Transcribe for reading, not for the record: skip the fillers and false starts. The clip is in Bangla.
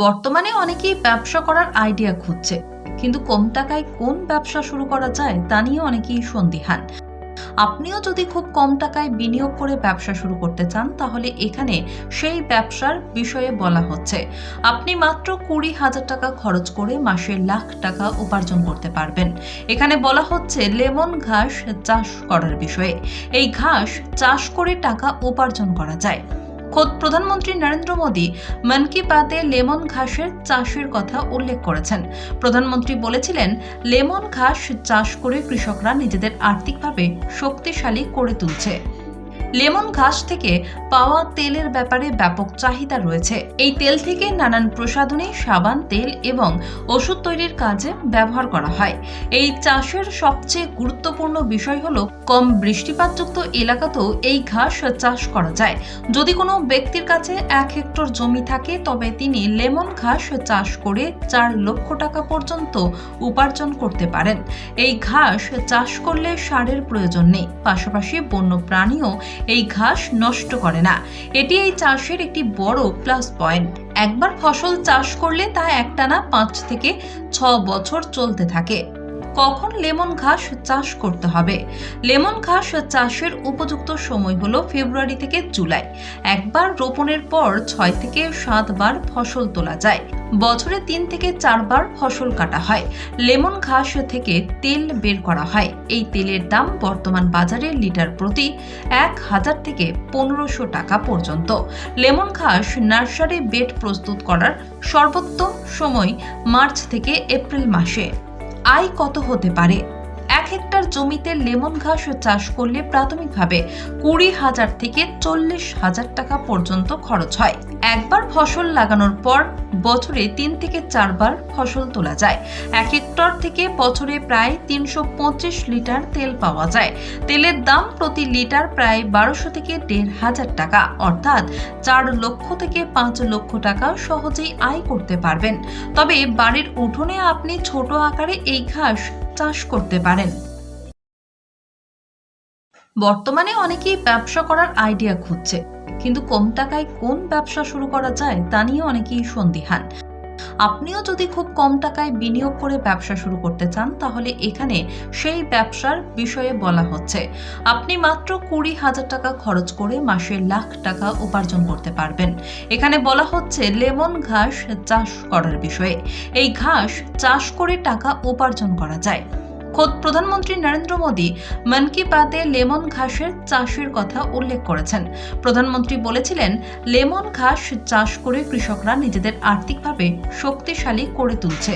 বর্তমানে অনেকেই ব্যবসা করার আইডিয়া খুঁজছে, কিন্তু কম টাকায় কোন ব্যবসা শুরু করা যায় তা নিয়ে অনেকেই সন্দিহান। আপনিও যদি খুব কম টাকায় বিনিয়োগ করে ব্যবসা শুরু করতে চান, তাহলে এখানে সেই ব্যবসার বিষয়ে বলা হচ্ছে। আপনি মাত্র 20,000 টাকা খরচ করে মাসে লাখ টাকা উপার্জন করতে পারবেন। এখানে বলা হচ্ছে লেমন ঘাস চাষ করার বিষয়ে। এই ঘাস চাষ করে টাকা উপার্জন করা যায়। খোদ প্রধানমন্ত্রী নরেন্দ্র মোদী মন কি বাতে লেমন ঘাসের চাষের কথা উল্লেখ করেছেন। প্রধানমন্ত্রী বলেছিলেন, লেমন ঘাস চাষ করে কৃষকরা নিজেদের আর্থিকভাবে শক্তিশালী করে তুলছে। লেমন ঘাস থেকে পাওয়া তেলের ব্যাপারে ব্যাপক চাহিদা রয়েছে। এই তেল থেকে নানান প্রসাধনী, সাবান, তেল এবং ওষুধ তৈরির কাজে ব্যবহার করা হয়। এই চাষের সবচেয়ে গুরুত্বপূর্ণ বিষয় হলো কম বৃষ্টিপাতযুক্ত এলাকাতেও এই ঘাস চাষ করা যায়। যদি কোনো ব্যক্তির কাছে 1 হেক্টর জমি থাকে, তবে তিনি লেমন ঘাস চাষ করে 4 লক্ষ টাকা পর্যন্ত উপার্জন করতে পারেন। এই ঘাস চাষ করলে সারের প্রয়োজন নেই, পাশাপাশি বন্য প্রাণীও এই ঘাস নষ্ট করে না। এটি এই চাষের একটি বড় প্লাস পয়েন্ট। একবার ফসল চাষ করলে তা একটানা 5 থেকে 6 বছর চলতে থাকে। কখন লেমন ঘাস চাষ করতে হবে? লেমন ঘাস চাষের উপযুক্ত সময় হলো ফেব্রুয়ারি থেকে জুলাই। একবার রোপণের পর 6 থেকে 7 বার ফসল তোলা যায়। বছরে 3 থেকে 4 বার ফসল কাটা হয়। লেমন ঘাস থেকে তেল বের করা হয়। এই তেলের দাম বর্তমান বাজারে লিটার প্রতি 1000 থেকে 1500 টাকা পর্যন্ত। লেমন ঘাস নার্সারি বেড প্রস্তুত করার সর্বোত্তম সময় মার্চ থেকে এপ্রিল মাসে। আয় কত হতে পারে? 1 হেক্টর জমিতে লেমন ঘাস চাষ করলে প্রাথমিকভাবে 20,000 থেকে 40,000 টাকা পর্যন্ত খরচ হয়। একবার ফসল লাগানোর পর বছরে 3 থেকে 4 বার ফসল তোলা যায়। 1 হেক্টর থেকে বছরে প্রায় 325 লিটার তেল পাওয়া যায়। তেলের দাম প্রতি লিটার প্রায় 1200 থেকে 1,500 টাকা, অর্থাৎ 4 লক্ষ থেকে 5 লক্ষ টাকা সহজেই আয় করতে পারবেন। তবে বাড়ির উঠোনে আপনি ছোট আকারে এই ঘাস চাষ করতে পারেন। বর্তমানে অনেকেই ব্যবসা করার আইডিয়া খুঁজছে, কিন্তু কম টাকায় কোন ব্যবসা শুরু করা যায় তা নিয়ে অনেকেই সন্দিহান। আপনিও যদি খুব কম টাকায় বিনিয়োগ করে ব্যবসা শুরু করতে চান, তাহলে এখানে সেই ব্যবসার বিষয়ে বলা হচ্ছে। আপনি মাত্র 20,000 টাকা খরচ করে মাসে লাখ টাকা উপার্জন করতে পারবেন। এখানে বলা হচ্ছে লেমন ঘাস চাষ করার বিষয়ে। এই ঘাস চাষ করে টাকা উপার্জন করা যায়। খোদ প্রধানমন্ত্রী নরেন্দ্র মোদী মন কি বাতে লেমন ঘাসের চাষের কথা উল্লেখ করেছেন। প্রধানমন্ত্রী বলেছিলেন, লেমন ঘাস চাষ করে কৃষকরা নিজেদের আর্থিকভাবে শক্তিশালী করে তুলছে।